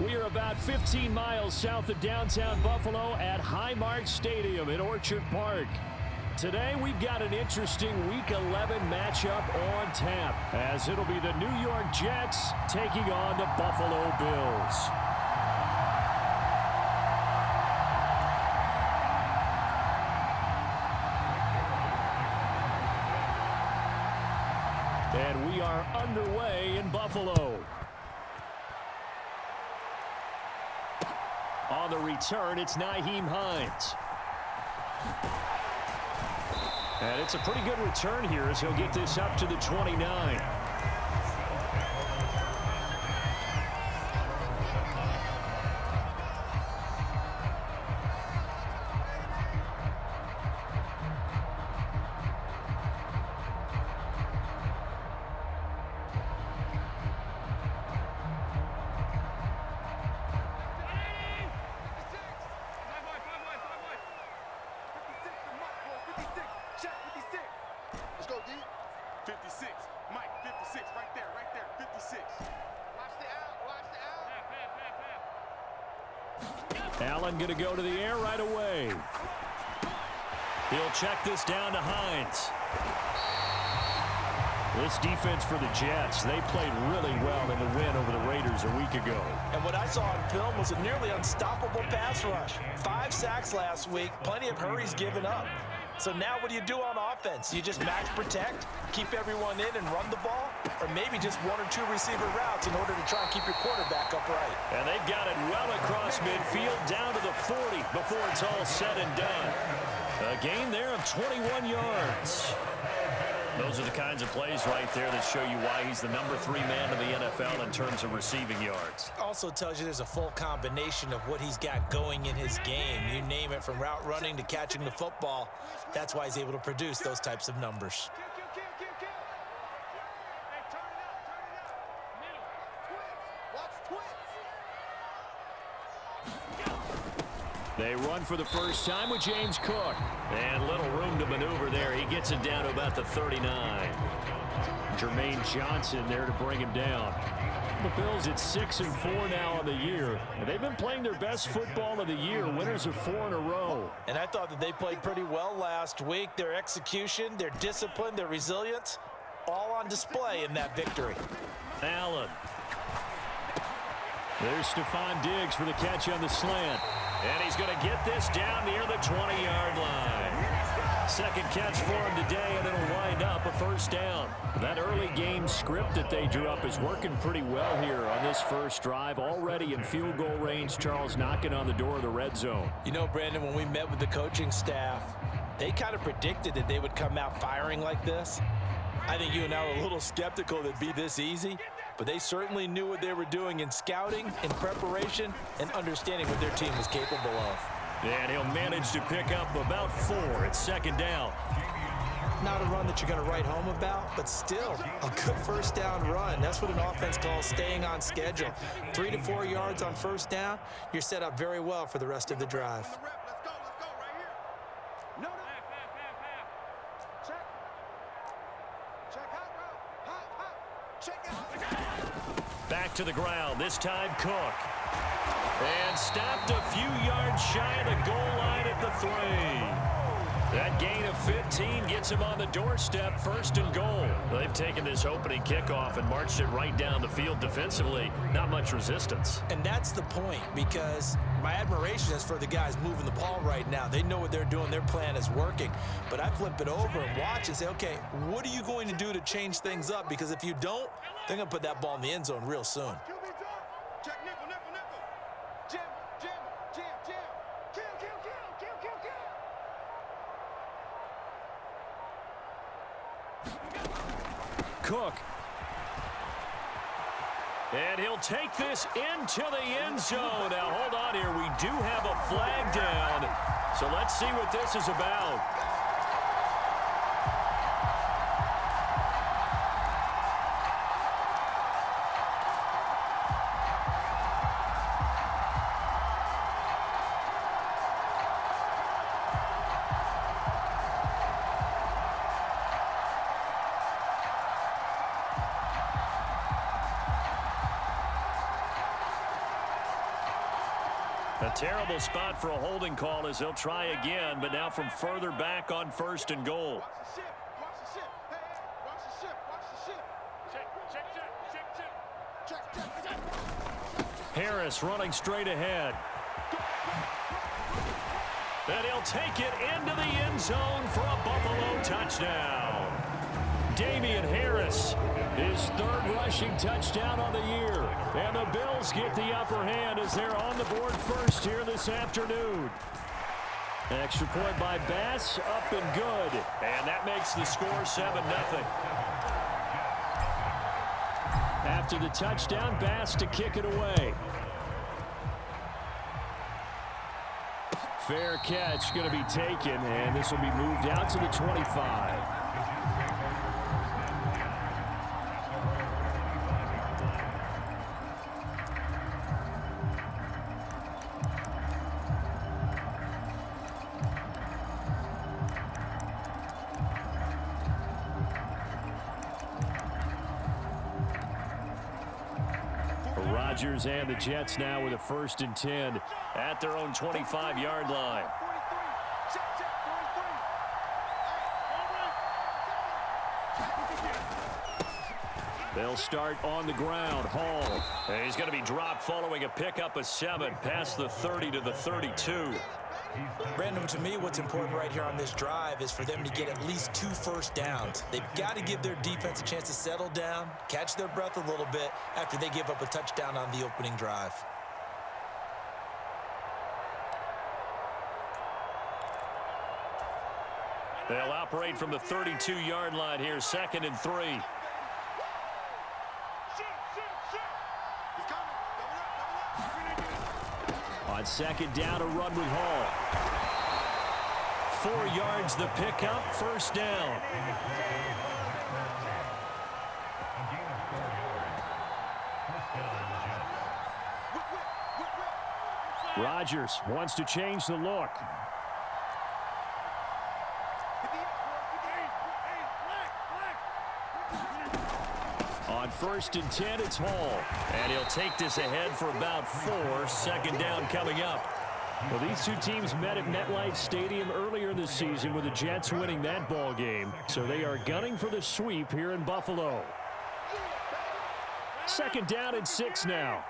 We are about 15 miles south of downtown Buffalo at Highmark Stadium in Orchard Park. Today we've got an interesting Week 11 matchup on tap, as it'll be the New York Jets taking on the Buffalo Bills. And we are underway in Buffalo. On the return, it's Nyheim Hines. And it's a pretty good return here as he'll get this up to the 29. Allen going to go to the air right away. He'll check this down to Hines. This defense for the Jets, they played really well in the win over the Raiders a week ago. And what I saw on film was a nearly unstoppable pass rush. 5 sacks last week, plenty of hurries given up. So now what do you do on offense? You just max protect, keep everyone in and run the ball, or maybe just 1 or 2 receiver routes in order to try and keep your quarterback upright. And they've got it well across midfield down to the 40 before it's all said and done. A gain there of 21 yards. Those are the kinds of plays right there that show you why he's the number 3 man in the NFL in terms of receiving yards. Also tells you there's a full combination of what he's got going in his game. You name it, from route running to catching the football. That's why he's able to produce those types of numbers. They run for the first time with James Cook. And little room to maneuver there. He gets it down to about the 39. Jermaine Johnson there to bring him down. The Bills at 6-4 now on the year. And they've been playing their best football of the year. Winners of 4 in a row. And I thought that they played pretty well last week. Their execution, their discipline, their resilience, all on display in that victory. Allen. There's Stephon Diggs for the catch on the slant. And he's going to get this down near the 20-yard line. Second catch for him today, and it'll wind up a first down. That early game script that they drew up is working pretty well here on this first drive. Already in field goal range, Charles knocking on the door of the red zone. You know, Brandon, when we met with the coaching staff, they kind of predicted that they would come out firing like this. I think you and I were a little skeptical that it'd be this easy. But they certainly knew what they were doing in scouting, in preparation, and understanding what their team was capable of. And he'll manage to pick up about 4 at second down. Not a run that you're going to write home about, but still a good first down run. That's what an offense calls staying on schedule. 3 to 4 yards on first down, you're set up very well for the rest of the drive. Back to the ground, this time Cook. And stopped a few yards shy of the goal line at the 3. That gain of 15 gets him on the doorstep, 1st and goal. They've taken this opening kickoff and marched it right down the field defensively. Not much resistance. And that's the point, because my admiration is for the guys moving the ball right now. They know what they're doing. Their plan is working. But I flip it over and watch and say, okay, what are you going to do to change things up? Because if you don't, they're going to put that ball in the end zone real soon. Cook. And he'll take this into the end zone. Now, hold on here. We do have a flag down. So let's see what this is about. Terrible spot for a holding call as they'll try again, but now from further back on 1st and goal. Harris running straight ahead. And he'll take it into the end zone for a Buffalo touchdown. Damian Harris, his 3rd rushing touchdown on the year. And the Bills get the upper hand as they're on the board first here this afternoon. An extra point by Bass, up and good. And that makes the score 7-0. After the touchdown, Bass to kick it away. Fair catch going to be taken, and this will be moved out to the 25. Rodgers and the Jets now with a 1st and 10 at their own 25-yard line. They'll start on the ground. Hall. And he's going to be dropped following a pickup of 7 past the 30 to the 32. Brandon, to me, what's important right here on this drive is for them to get at least 2 first downs. They've got to give their defense a chance to settle down, catch their breath a little bit after they give up a touchdown on the opening drive. They'll operate from the 32-yard line here, 2nd and 3. On 2nd down, a run with Hall. 4 yards the pickup, 1st down. Rodgers wants to change the look. On 1st and 10, it's Hall. And he'll take this ahead for about 4. 2nd down coming up. Well, these two teams met at MetLife Stadium earlier this season with the Jets winning that ball game. So they are gunning for the sweep here in Buffalo. 2nd down and 6 now.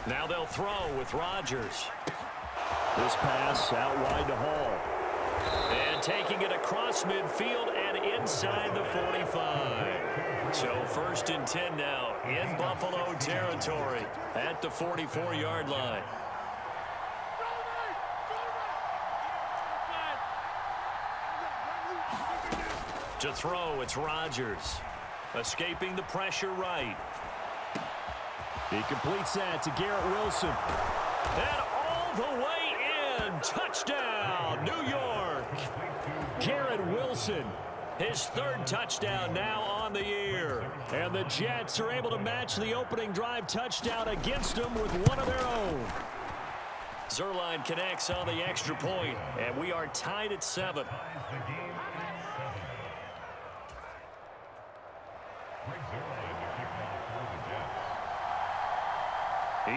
Now they'll throw with Rodgers. This pass out wide to Hall. And taking it across midfield and inside the 45. So 1st and 10 now in Buffalo territory at the 44-yard line. To throw, it's Rodgers. Escaping the pressure right. He completes that to Garrett Wilson. And all the way in. Touchdown, New York. Garrett Wilson, his 3rd touchdown now on the year. And the Jets are able to match the opening drive touchdown against them with one of their own. Zerline connects on the extra point, and we are tied at 7.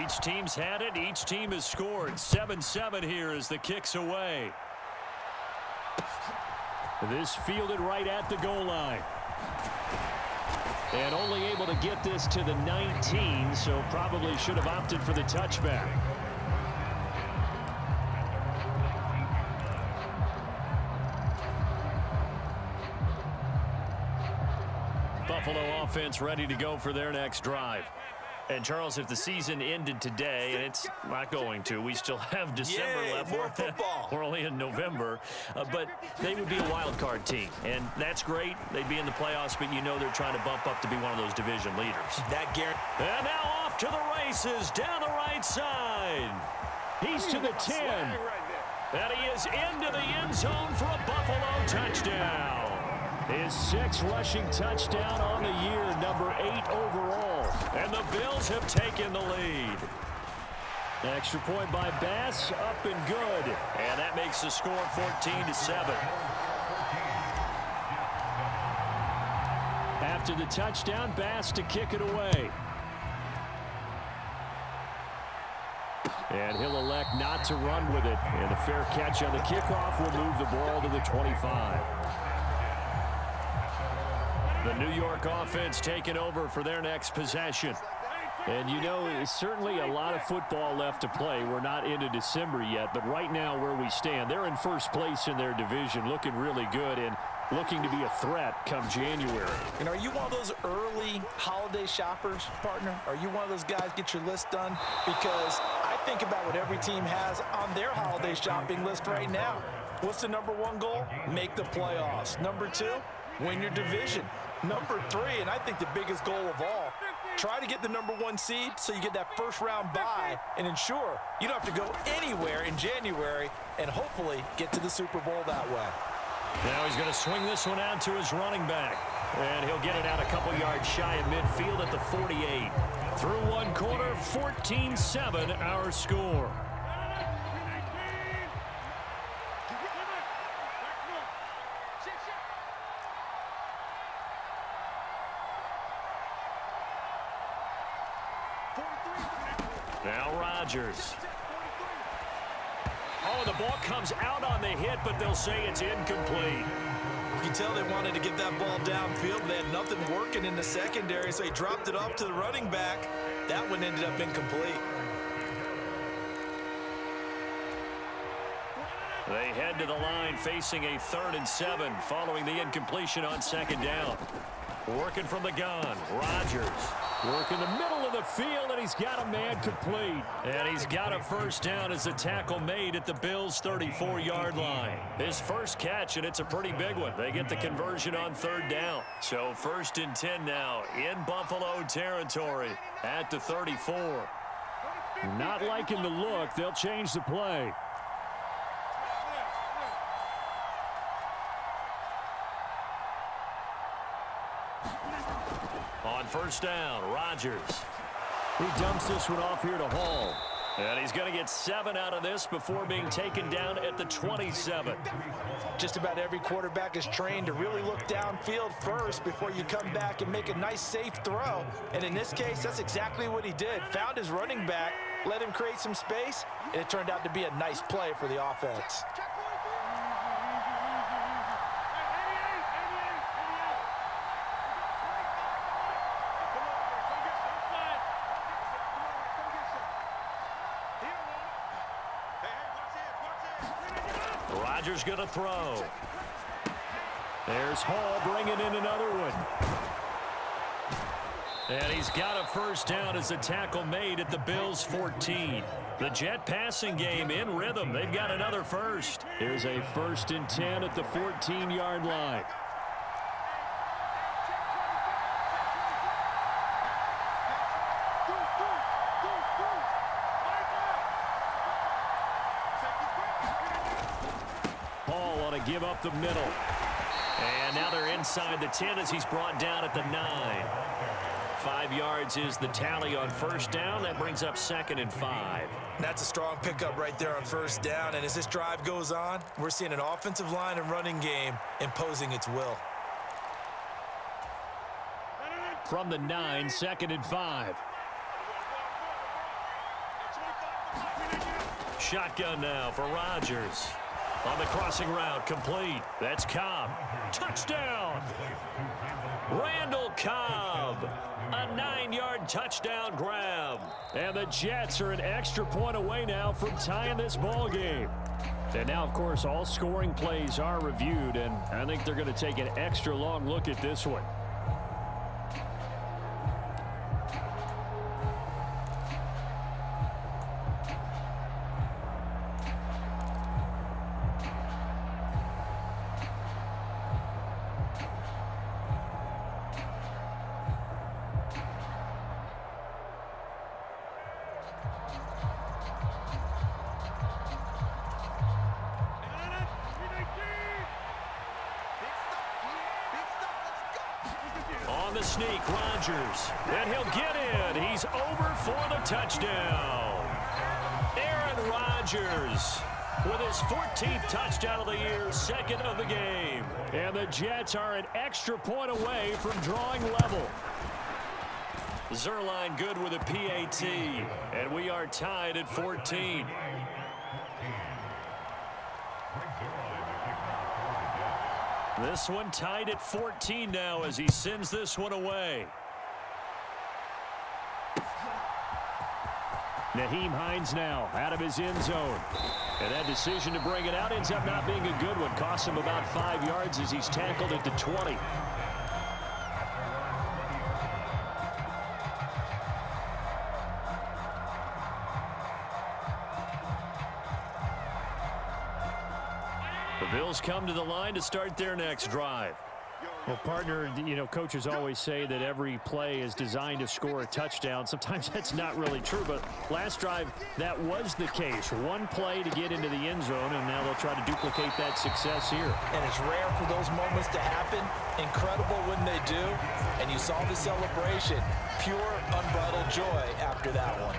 Each team's had it. Each team has scored. 7-7 here as the kick's away. This fielded right at the goal line. And only able to get this to the 19, so probably should have opted for the touchback. Buffalo offense ready to go for their next drive. And, Charles, if the season ended today, and it's not going to, we still have December left. More football. We're only in November. But they would be a wild card team. And that's great. They'd be in the playoffs, but you know they're trying to bump up to be one of those division leaders. And now off to the races down the right side. He's to the 10. And he is into the end zone for a Buffalo touchdown. His 6th rushing touchdown on the year, number 8 overall. And the Bills have taken the lead. Extra point by Bass, up and good. And that makes the score 14-7. After the touchdown, Bass to kick it away. And he'll elect not to run with it. And a fair catch on the kickoff will move the ball to the 25. The New York offense taking over for their next possession. And, you know, it's certainly a lot of football left to play. We're not into December yet, but right now where we stand, they're in first place in their division, looking really good and looking to be a threat come January. And are you one of those early holiday shoppers, partner? Are you one of those guys get your list done? Because I think about what every team has on their holiday shopping list right now. What's the number one goal? Make the playoffs. Number two, win your division. Number three, and I think the biggest goal of all, try to get the number one seed so you get that first round bye and ensure you don't have to go anywhere in January and hopefully get to the Super Bowl that way. Now he's going to swing this one out to his running back. And he'll get it out a couple yards shy of midfield at the 48. Through one quarter, 14-7 our score. Now Rodgers. Oh, the ball comes out on the hit, but they'll say it's incomplete. You can tell they wanted to get that ball downfield. They had nothing working in the secondary, so he dropped it off to the running back. That one ended up incomplete. They head to the line facing a 3rd and 7 following the incompletion on 2nd down. Working from the gun, Rodgers. Working the middle of the field, and he's got a man complete. And he's got a first down as a tackle made at the Bills' 34-yard line. His first catch, and it's a pretty big one. They get the conversion on 3rd down. So 1st and 10 now in Buffalo territory at the 34. Not liking the look. They'll change the play. On 1st down, Rodgers. He dumps this one off here to Hall. And he's going to get 7 out of this before being taken down at the 27. Just about every quarterback is trained to really look downfield first before you come back and make a nice, safe throw. And in this case, that's exactly what he did. Found his running back, let him create some space, and it turned out to be a nice play for the offense. Rodgers going to throw. There's Hall bringing in another one. And he's got a first down as a tackle made at the Bills' 14. The Jet passing game in rhythm. They've got another first. Here's a 1st and 10 at the 14-yard line. Give up the middle. And now they're inside the 10 as he's brought down at the 9. 5 yards is the tally on 1st down. That brings up 2nd and 5. That's a strong pickup right there on 1st down. And as this drive goes on, we're seeing an offensive line and running game imposing its will. From the 9, 2nd and 5. Shotgun now for Rodgers. On the crossing route, complete. That's Cobb. Touchdown! Randall Cobb. A 9-yard touchdown grab. And the Jets are an extra point away now from tying this ball game. And now, of course, all scoring plays are reviewed, and I think they're going to take an extra long look at this one. On the sneak, Rodgers. And he'll get in. He's over for the touchdown. Aaron Rodgers with his 14th touchdown of the year, 2nd of the game. And the Jets are an extra point away from drawing level. Zerline good with a PAT, and we are tied at 14. This one tied at 14 now as he sends this one away. Nyheim Hines now out of his end zone. And that decision to bring it out ends up not being a good one. Costs him about 5 yards as he's tackled at the 20. The Bills come to the line to start their next drive. Well, partner, you know, coaches always say that every play is designed to score a touchdown. Sometimes that's not really true, but last drive, that was the case. One play to get into the end zone, and now they'll try to duplicate that success here. And it's rare for those moments to happen. Incredible when they do. And you saw the celebration. Pure, unbridled joy after that one.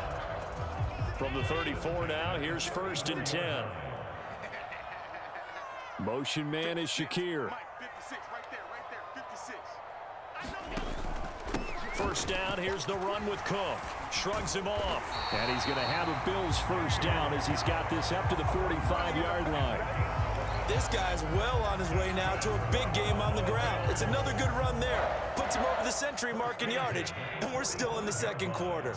From the 34 now, here's 1st and 10. Motion man is Shakir. First down, here's the run with Cook. Shrugs him off. And he's going to have a Bills first down as he's got this up to the 45-yard line. This guy's well on his way now to a big game on the ground. It's another good run there. Puts him over the century mark in yardage, and we're still in the second quarter.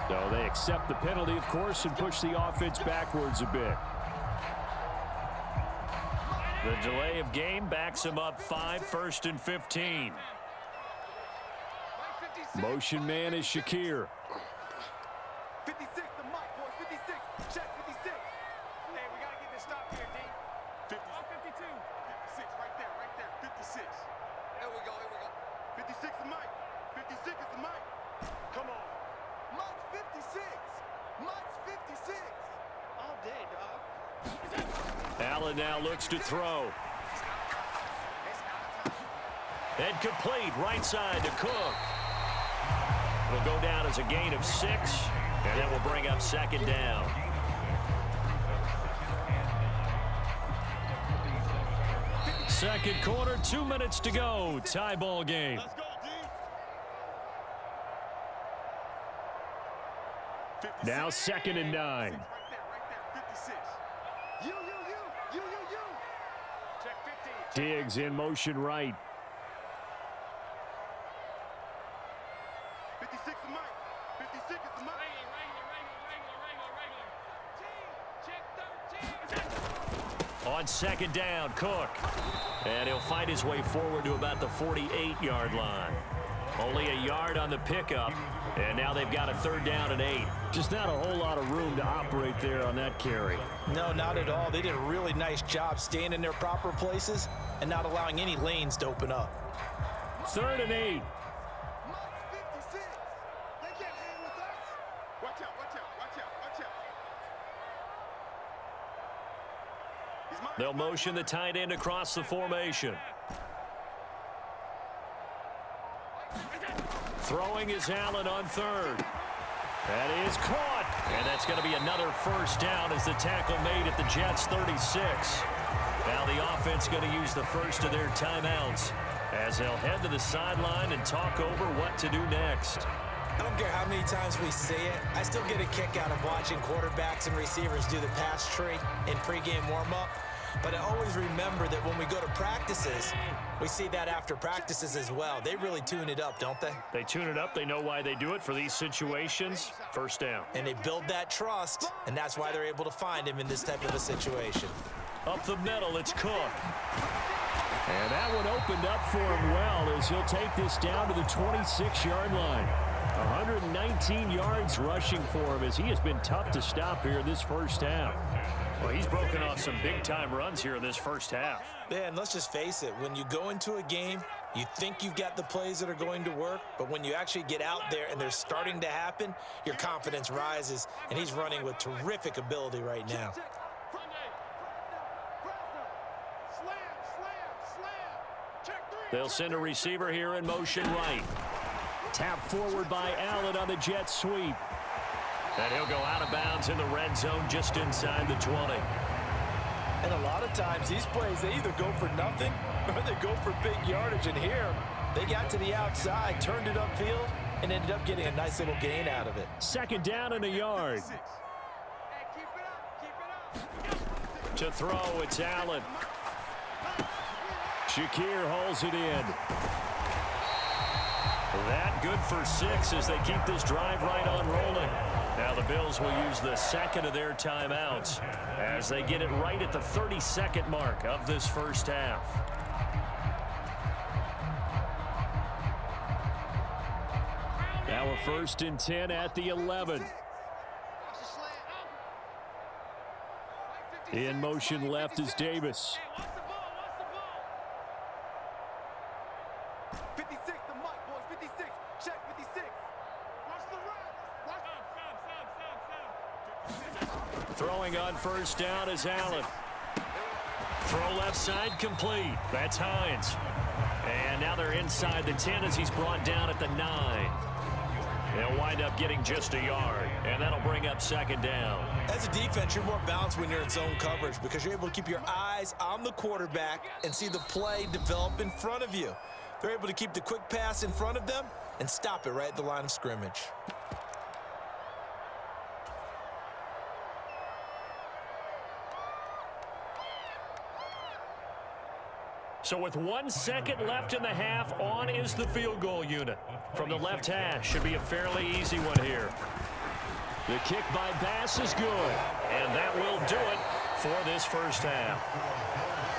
So they accept the penalty, of course, and push the offense backwards a bit. The delay of game backs him up 5, 1st and 15. Motion man is Shakir. 56, the mic, boy, 56. Check 56. Hey, we got to get this stop here, D. 50. Oh, 52. 56, right there, 56. Here we go. 56 the mic. 56 is the mic. Come on. Mike's 56. Mike's 56. All day, dog. Allen now looks to throw. And complete, right side to Cook. Will go down as a gain of 6, and that will bring up 2nd down. Second quarter, 2 minutes to go. Tie ball game. Let's go, D. Now 2nd and 9. Right there, 56. You. Check 15. Diggs in motion right. 56 the mic. 56 is the mic. Regular. Check 13. On 2nd down, Cook. And he'll fight his way forward to about the 48-yard line. Only a yard on the pickup, and now they've got a 3rd down and 8. Just not a whole lot of room to operate there on that carry. No, not at all. They did a really nice job staying in their proper places and not allowing any lanes to open up. 3rd and 8. Mike's 56. They can't hang with us. Watch out. They'll motion the tight end across the formation. Throwing is Allen on 3rd. That is caught. And that's going to be another first down as the tackle made at the Jets' 36. Now the offense going to use the first of their timeouts as they'll head to the sideline and talk over what to do next. I don't care how many times we say it, I still get a kick out of watching quarterbacks and receivers do the pass tree in pregame warm-up. But I always remember that when we go to practices, we see that after practices as well. They really tune it up, don't they? They tune it up. They know why they do it for these situations. First down. And they build that trust, and that's why they're able to find him in this type of a situation. Up the middle, it's Cook. And that one opened up for him well as he'll take this down to the 26-yard line. 119 yards rushing for him as he has been tough to stop here in this first half. Well, he's broken off some big-time runs here in this first half. Yeah, and let's just face it, when you go into a game, you think you've got the plays that are going to work, but when you actually get out there and they're starting to happen, your confidence rises, and he's running with terrific ability right now. They'll send a receiver here in motion right. Tap forward by Allen on the jet sweep. And he'll go out of bounds in the red zone just inside the 20. And a lot of times these plays, they either go for nothing or they go for big yardage. And here, they got to the outside, turned it upfield, and ended up getting a nice little gain out of it. Second down and a yard. To throw, it's Allen. Shakir holds it in. That good for 6 as they keep this drive right on rolling. Now the Bills will use the second of their timeouts as they get it right at the 30-second mark of this first half. Now a 1st and 10 at the 11. In motion left is Davis. 56, the mic, boys. 56. Check 56. Watch the run. Throwing on first down is Allen. Throw left side complete. That's Hines. And now they're inside the 10 as he's brought down at the 9. They'll wind up getting just a yard, and that'll bring up second down. As a defense, you're more balanced when you're in zone coverage because you're able to keep your eyes on the quarterback and see the play develop in front of you. They're able to keep the quick pass in front of them and stop it right at the line of scrimmage. So with 1 second left in the half, on is the field goal unit. From the left hash, should be a fairly easy one here. The kick by Bass is good. And that will do it for this first half.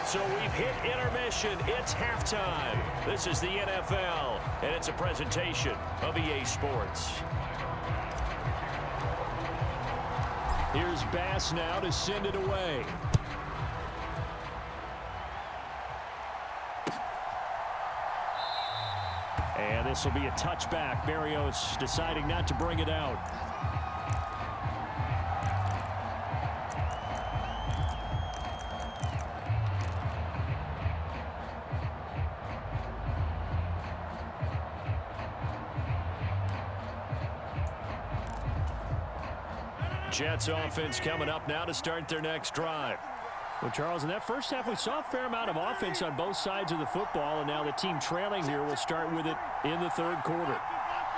So we've hit intermission. It's halftime. This is the NFL, and it's a presentation of EA Sports. Here's Bass now to send it away. And this will be a touchback. Barrios deciding not to bring it out. Jets offense coming up now to start their next drive. Well, Charles, in that first half, we saw a fair amount of offense on both sides of the football, and now the team trailing here will start with it in the third quarter.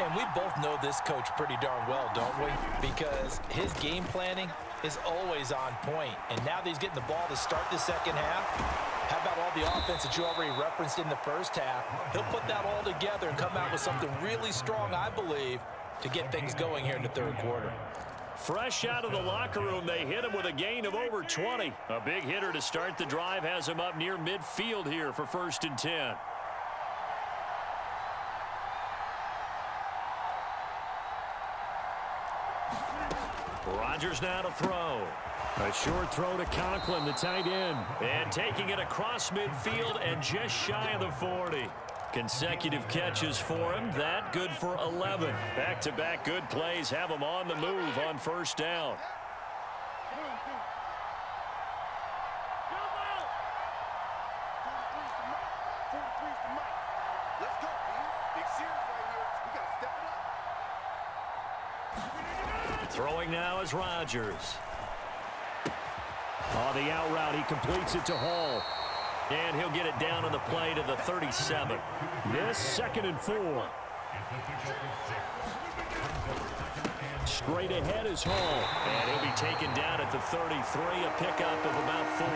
And we both know this coach pretty darn well, don't we? Because his game planning is always on point. And now that he's getting the ball to start the second half, how about all the offense that you already referenced in the first half? He'll put that all together and come out with something really strong, I believe, to get things going here in the third quarter. Fresh out of the locker room, they hit him with a gain of over 20. A big hitter to start the drive has him up near midfield here for 1st and 10. Rodgers now to throw. A short throw to Conklin, the tight end. And taking it across midfield and just shy of the 40. Consecutive catches for him. That good for 11. Back-to-back good plays have him on the move on first down. Let's go, man. Big series right here. We got to step it up. Throwing now is Rodgers. On the out route, he completes it to Hall. And he'll get it down on the play to the 37. This 2nd and 4. Straight ahead is Hall. And he'll be taken down at the 33, a pickup of about 4.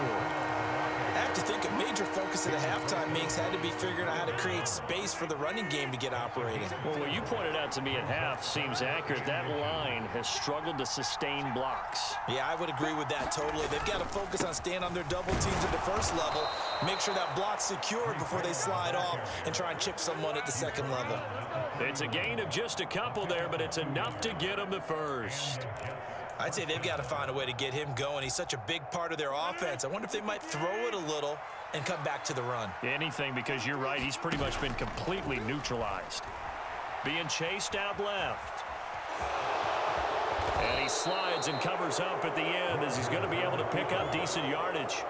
I have to think a major focus of the halftime meetings had to be figuring out how to create space for the running game to get operating. Well, what you pointed out to me at half seems accurate. That line has struggled to sustain blocks. Yeah, I would agree with that totally. They've got to focus on staying on their double teams at the first level, make sure that block's secured before they slide off and try and chip someone at the second level. It's a gain of just a couple there, but it's enough to get them the first. I'd say they've got to find a way to get him going. He's such a big part of their offense. I wonder if they might throw it a little and come back to the run. Anything, because you're right. He's pretty much been completely neutralized. Being chased out left. And he slides and covers up at the end as he's going to be able to pick up decent yardage.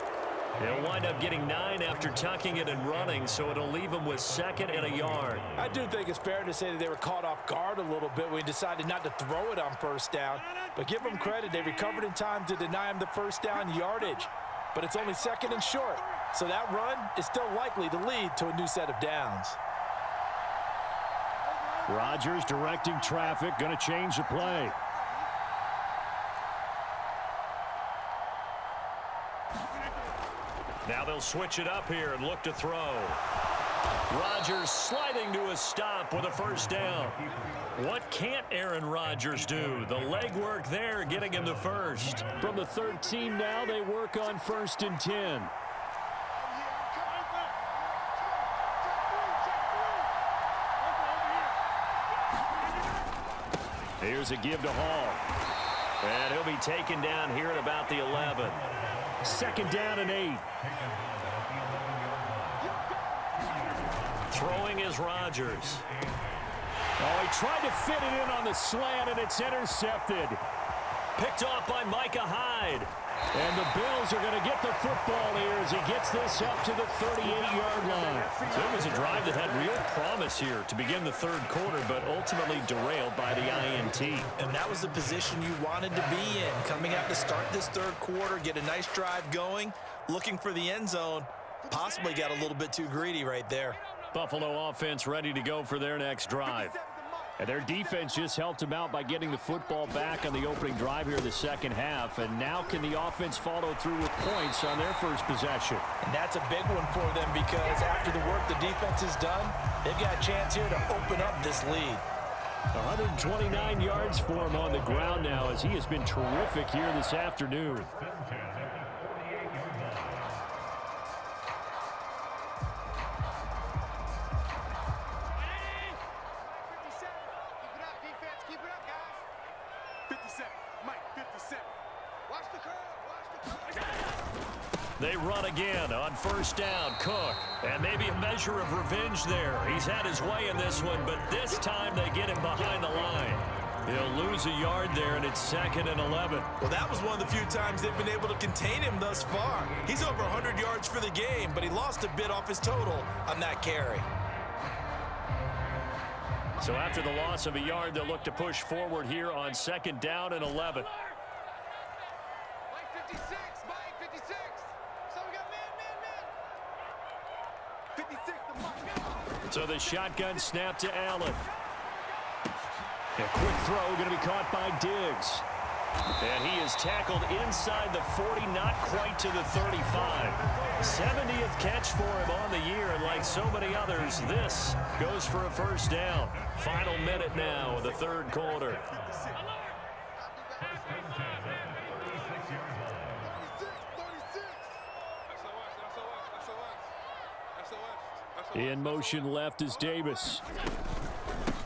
He'll wind up getting 9 after tucking it and running, so it'll leave him with 2nd and a yard. I do think it's fair to say that they were caught off guard a little bit when he decided not to throw it on 1st down. But give them credit, they recovered in time to deny him the 1st down yardage. But it's only 2nd and short, so that run is still likely to lead to a new set of downs. Rodgers directing traffic, going to change the play. Now they'll switch it up here and look to throw. Rodgers sliding to a stop with a 1st down. What can't Aaron Rodgers do? The legwork there getting him the 1st. From the 13 now, they work on 1st and 10. Here's a give to Hall. And he'll be taken down here at about the 11. 2nd down and 8. Throwing is Rodgers. Oh, he tried to fit it in on the slant, and it's intercepted. Picked off by Micah Hyde. And the Bills are going to get the football here as he gets this up to the 38-yard line. So it was a drive that had real promise here to begin the 3rd quarter, but ultimately derailed by the INT. And that was the position you wanted to be in. Coming out to start this 3rd quarter, get a nice drive going, looking for the end zone. Possibly got a little bit too greedy right there. Buffalo offense ready to go for their next drive. And their defense just helped them out by getting the football back on the opening drive here in the 2nd half. And now can the offense follow through with points on their 1st possession? And that's a big one for them because after the work the defense has done, they've got a chance here to open up this lead. 129 yards for him on the ground now as he has been terrific here this afternoon. They run again on 1st down. Cook. And maybe a measure of revenge there. He's had his way in this one, but this time they get him behind the line. He'll lose a yard there, and it's 2nd and 11. Well, that was one of the few times they've been able to contain him thus far. He's over 100 yards for the game, but he lost a bit off his total on that carry. So after the loss of a yard, they'll look to push forward here on 2nd down and 11. So the shotgun snap to Allen. A quick throw going to be caught by Diggs. And he is tackled inside the 40, not quite to the 35. 70th catch for him on the year, and like so many others, this goes for a 1st down. Final minute now of the 3rd quarter. In motion left is Davis.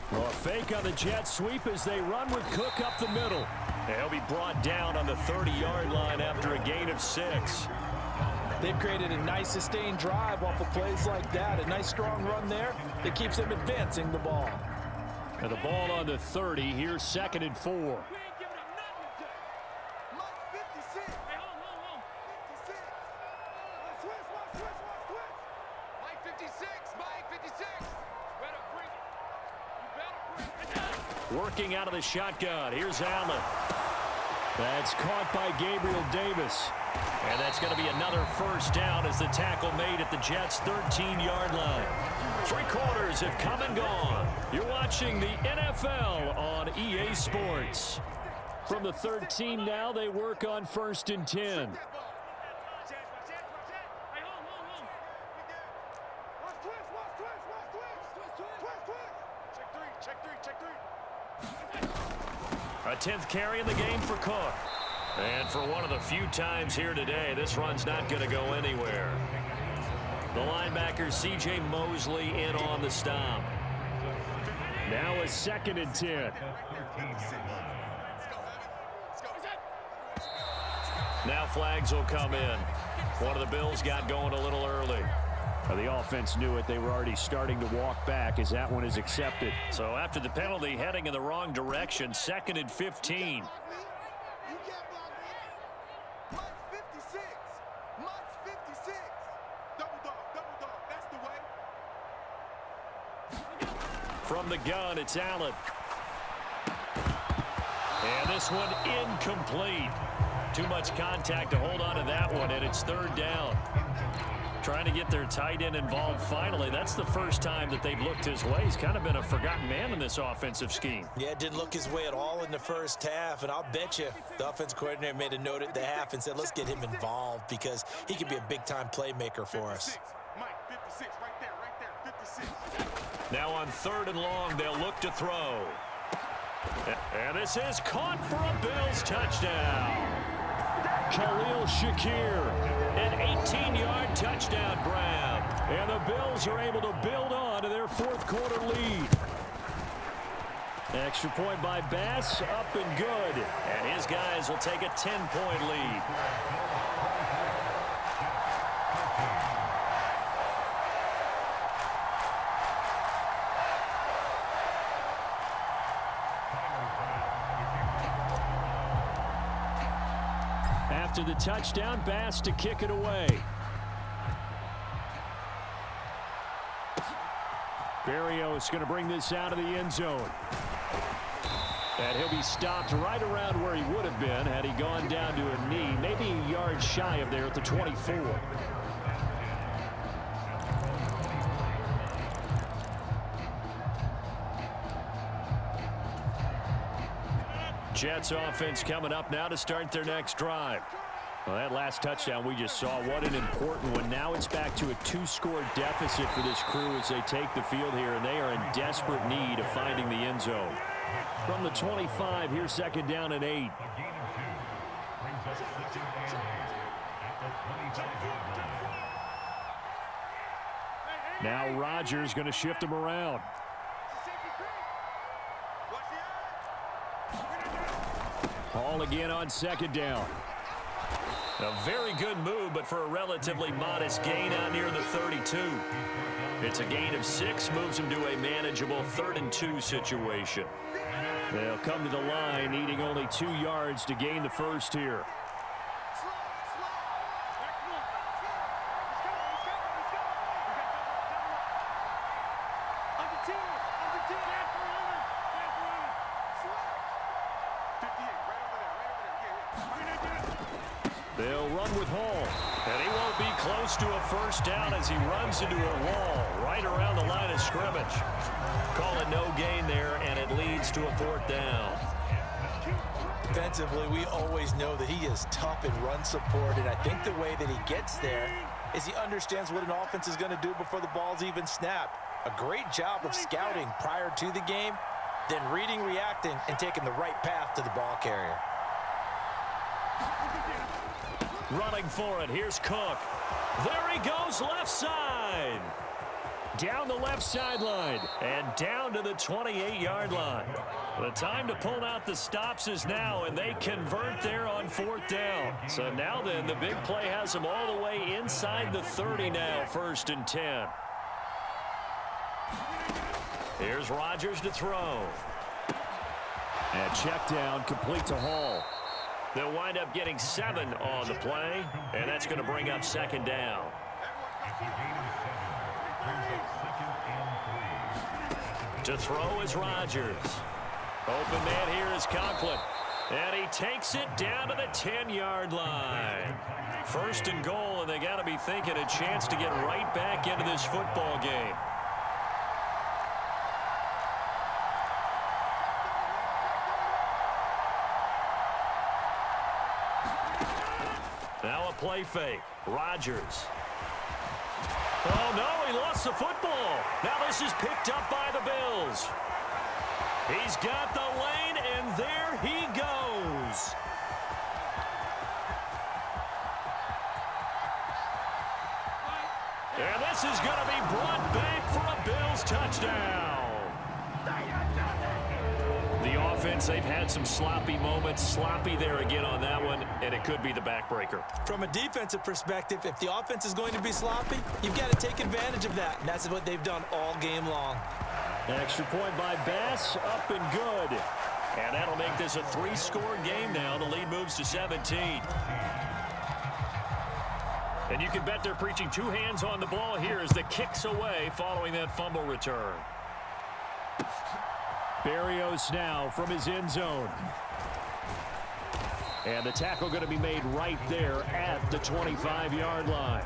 Well, a fake on the jet sweep as they run with Cook up the middle. He'll be brought down on the 30-yard line after a gain of 6. They've created a nice sustained drive off of plays like that. A nice strong run there that keeps them advancing the ball. And the ball on the 30. Here's 2nd and 4. Working out of the shotgun. Here's Allen. That's caught by Gabriel Davis. And that's going to be another 1st down as the tackle made at the Jets' 13-yard line. 3 quarters have come and gone. You're watching the NFL on EA Sports. From the 13 now, they work on 1st and 10. A 10th carry in the game for Cook. And for one of the few times here today, this run's not going to go anywhere. The linebacker, C.J. Mosley, in on the stop. Now a 2nd and 10. Now flags will come in. One of the Bills got going a little early. The offense knew it. They were already starting to walk back as that one is accepted. So after the penalty, heading in the wrong direction, 2nd and 15. From the gun, it's Allen. And this one incomplete. Too much contact to hold on to that one, and it's third down. Trying to get their tight end involved finally. That's the first time that they've looked his way. He's kind of been a forgotten man in this offensive scheme. Yeah, it didn't look his way at all in the first half, and I'll bet you the offensive coordinator made a note at the half and said, let's get him involved because he could be a big-time playmaker for us. Mike, 56, right there, 56. Now on 3rd and long, they'll look to throw. And this is caught for a Bills touchdown. Khalil Shakir, an 18-yard touchdown grab. And the Bills are able to build on to their fourth-quarter lead. Extra point by Bass, up and good. And his guys will take a 10-point lead. After the touchdown, Bass to kick it away. Berrios going to bring this out of the end zone. And he'll be stopped right around where he would have been had he gone down to a knee, maybe a yard shy of there at the 24. Jets offense coming up now to start their next drive. Well, that last touchdown we just saw, what an important one. Now it's back to a 2-score deficit for this crew as they take the field here, and they are in desperate need of finding the end zone. From the 25, here's 2nd down and 8. Now Rodgers going to shift him around. Hall again on 2nd down. A very good move, but for a relatively modest gain out near the 32. It's a gain of 6, moves him to a manageable 3rd and 2 situation. They'll come to the line, needing only 2 yards to gain the first here. They'll run with Hall, and he won't be close to a first down as he runs into a wall right around the line of scrimmage. Call it no gain there, and it leads to a 4th down. Defensively, we always know that he is tough in run support, and I think the way that he gets there is he understands what an offense is going to do before the ball's even snapped. A great job of scouting prior to the game, then reading, reacting, and taking the right path to the ball carrier. Running for it, here's Cook. There he goes, left side. Down the left sideline and down to the 28-yard line. The time to pull out the stops is now, and they convert there on 4th down. So now then, the big play has them all the way inside the 30 now, 1st and 10. Here's Rodgers to throw. And check down, complete to Hall. They'll wind up getting 7 on the play, and that's going to bring up 2nd down. To throw is Rodgers. Open man here is Conklin. And he takes it down to the 10-yard line. 1st and goal, and they got to be thinking a chance to get right back into this football game. Now a play fake. Rodgers. Oh, no, he lost the football. Now this is picked up by the Bills. He's got the lane, and there he goes. And this is going to be brought back for a Bills touchdown. The offense, they've had some sloppy moments. Sloppy there again on that one, and it could be the backbreaker. From a defensive perspective, if the offense is going to be sloppy, you've got to take advantage of that, and that's what they've done all game long. Extra point by Bass, up and good. And that'll make this a 3-score game now. The lead moves to 17. And you can bet they're preaching 2 hands on the ball here as the kick's away following that fumble return. Berrios now from his end zone. And the tackle going to be made right there at the 25-yard line.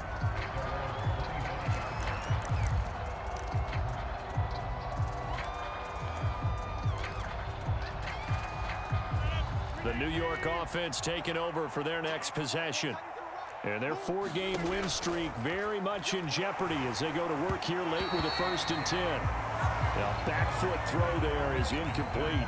The New York offense taking over for their next possession. And their 4-game win streak very much in jeopardy as they go to work here late with a 1st and 10. Now, back foot throw there is incomplete.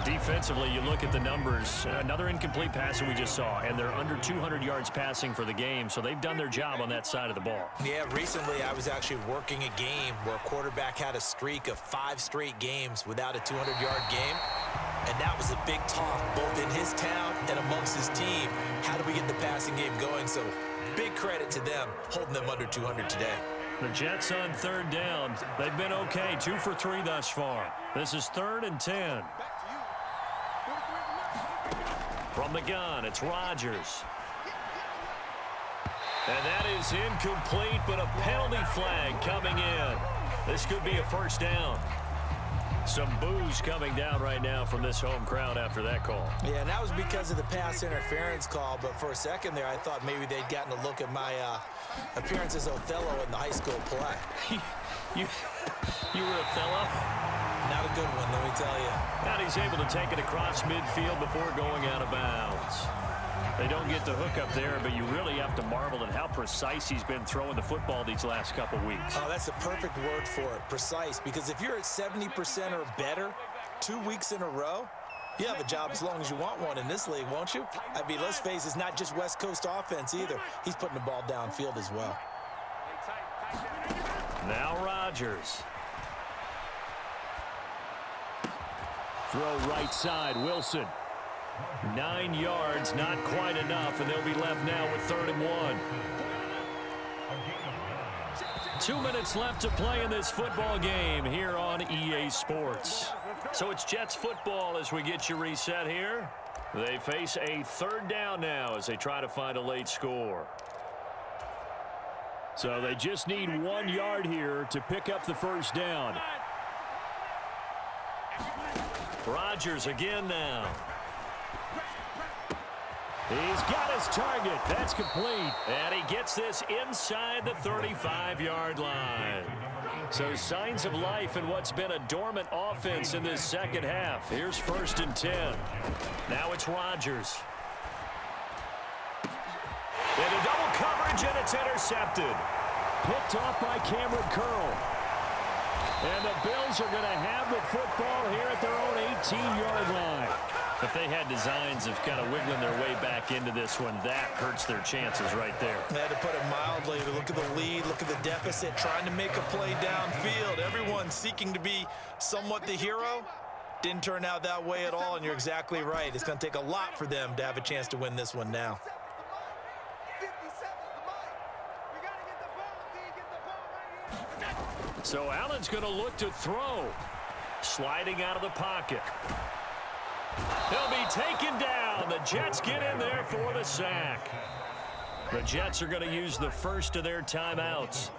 Defensively, you look at the numbers. Another incomplete pass that we just saw, and they're under 200 yards passing for the game, so they've done their job on that side of the ball. Yeah, recently I was actually working a game where a quarterback had a streak of 5 straight games without a 200-yard game, and that was a big talk both in his town and amongst his team. How do we get the passing game going? So big credit to them holding them under 200 today. The Jets on 3rd down. They've been okay, 2 for 3 thus far. This is 3rd and 10. From the gun, it's Rodgers. And that is incomplete, but a penalty flag coming in. This could be a 1st down. Some boos coming down right now from this home crowd after that call. Yeah, and that was because of the pass interference call, but for a second there, I thought maybe they'd gotten a look at my appearance as Othello in the high school play. You were Othello? Not a good one, let me tell you. And he's able to take it across midfield before going out of bounds. They don't get the hook up there, but you really have to marvel at how precise he's been throwing the football these last couple weeks. Oh, that's the perfect word for it, precise. Because if you're at 70% or better 2 weeks in a row, you have a job as long as you want one in this league, won't you? I mean, let's face it, it's not just West Coast offense either. He's putting the ball downfield as well. Now Rodgers. Throw right side, Wilson. 9 yards, not quite enough, and they'll be left now with 3rd and 1. 2 minutes left to play in this football game here on EA Sports. So it's Jets football as we get you reset here. They face a 3rd down now as they try to find a late score. So they just need 1 yard here to pick up the 1st down. Rodgers again now. He's got his target. That's complete. And he gets this inside the 35-yard line. So signs of life in what's been a dormant offense in this 2nd half. Here's 1st and 10. Now it's Rodgers. Into double coverage, and it's intercepted. Picked off by Cameron Curl. And the Bills are going to have the football here at their own 18-yard line. If they had designs of kind of wiggling their way back into this one, that hurts their chances right there. To put it mildly, look at the lead, look at the deficit, trying to make a play downfield. Everyone seeking to be somewhat the hero. Didn't turn out that way at all, and you're exactly right. It's going to take a lot for them to have a chance to win this one now. So Allen's going to look to throw. Sliding out of the pocket. He'll be taken down. The Jets get in there for the sack. The Jets are going to use the first of their timeouts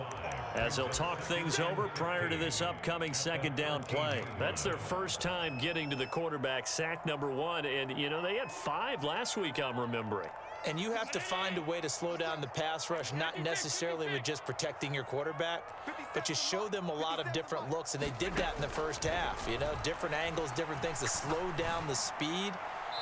as they'll talk things over prior to this upcoming 2nd down play. That's their first time getting to the quarterback, sack number 1. And, you know, they had 5 last week, I'm remembering. And you have to find a way to slow down the pass rush, not necessarily with just protecting your quarterback, but you show them a lot of different looks, and they did that in the 1st half. You know, different angles, different things to slow down the speed.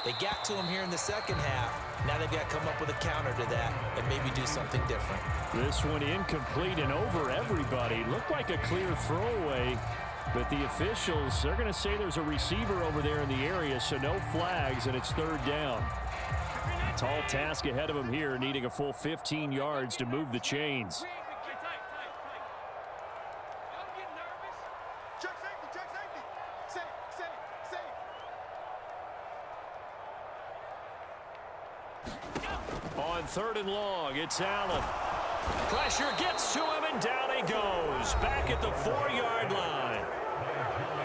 They got to him here in the 2nd half. Now they've got to come up with a counter to that and maybe do something different. This one incomplete and over everybody. Looked like a clear throwaway, but the officials, they're going to say there's a receiver over there in the area, so no flags, and it's 3rd down. Tall task ahead of him here, needing a full 15 yards to move the chains. On 3rd and long, it's Allen. Pressure gets to him, and down he goes. Back at the 4-yard line.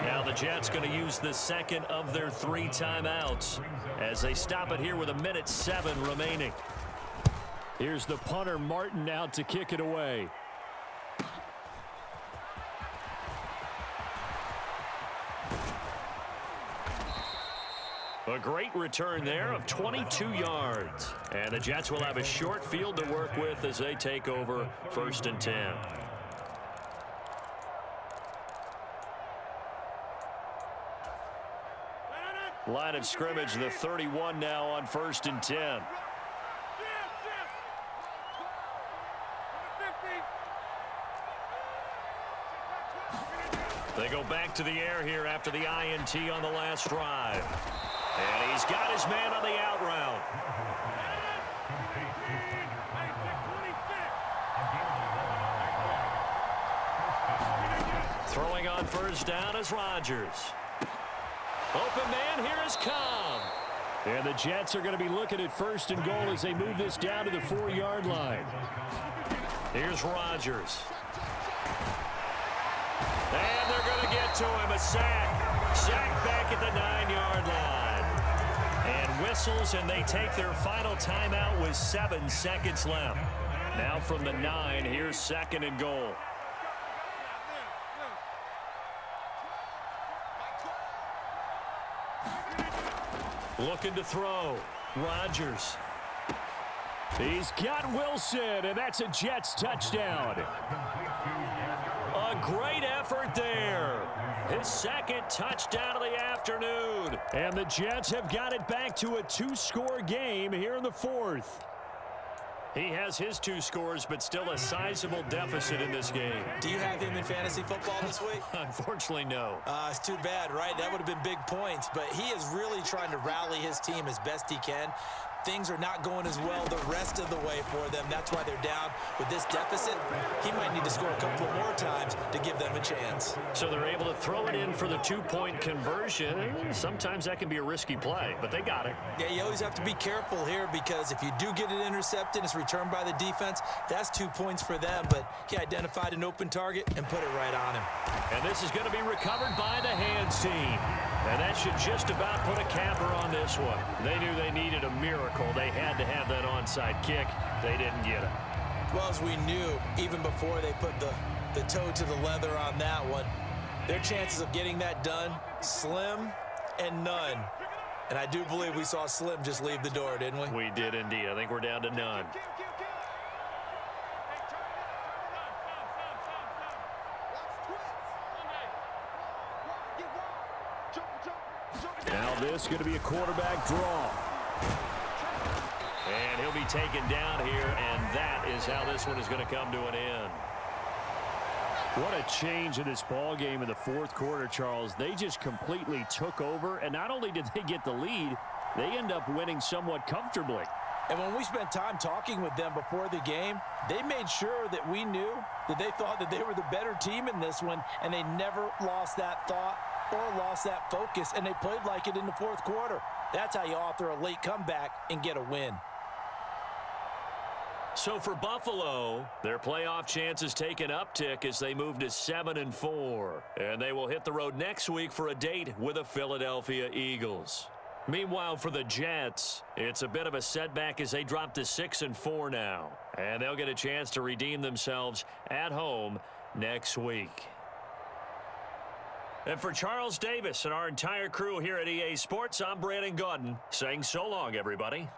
Now the Jets going to use the 2nd of their 3 timeouts as they stop it here with 1:07 remaining. Here's the punter, Martin, out to kick it away. A great return there of 22 yards. And the Jets will have a short field to work with as they take over 1st and 10. Line of scrimmage, the 31 now on 1st and 10. They go back to the air here after the INT on the last drive. And he's got his man on the out route. Throwing on 1st down is Rodgers. Open man, here is Cobb. And the Jets are going to be looking at 1st and goal as they move this down to the 4-yard line. Here's Rodgers. And they're going to get to him. A sack. Sack back at the 9-yard line. And whistles, and they take their final timeout with 7 seconds left. Now from the 9, here's 2nd and goal. Looking to throw. Rodgers. He's got Wilson, and that's a Jets touchdown. A great effort there. His 2nd touchdown of the afternoon. And the Jets have got it back to a 2-score game here in the 4th. He has his 2 scores, but still a sizable deficit in this game. Do you have him in fantasy football this week? Unfortunately, no. It's too bad, right? That would have been big points, but he is really trying to rally his team as best he can. Things are not going as well the rest of the way for them. That's why they're down with this deficit. He might need to score a couple more times to give them a chance. So they're able to throw it in for the 2-point conversion. Sometimes that can be a risky play, but they got it. Yeah, you always have to be careful here because if you do get it intercepted, it's returned by the defense, that's 2 points for them. But he identified an open target and put it right on him. And this is going to be recovered by the hands team. And that should just about put a capper on this one. They knew they needed a miracle. They had to have that onside kick. They didn't get it. Well, as we knew, even before they put the toe to the leather on that one, their chances of getting that done, slim and none. And I do believe we saw Slim just leave the door, didn't we? We did indeed. I think we're down to none. Now this is going to be a quarterback draw. And he'll be taken down here, and that is how this one is going to come to an end. What a change in this ball game in the 4th quarter, Charles. They just completely took over, and not only did they get the lead, they end up winning somewhat comfortably. And when we spent time talking with them before the game, they made sure that we knew that they thought that they were the better team in this one, and they never lost that thought or lost that focus, and they played like it in the 4th quarter. That's how you author a late comeback and get a win. So for Buffalo, their playoff chances take an uptick as they move to 7-4. And they will hit the road next week for a date with the Philadelphia Eagles. Meanwhile, for the Jets, it's a bit of a setback as they drop to 6-4 now. And they'll get a chance to redeem themselves at home next week. And for Charles Davis and our entire crew here at EA Sports, I'm Brandon Gaudin saying so long, everybody.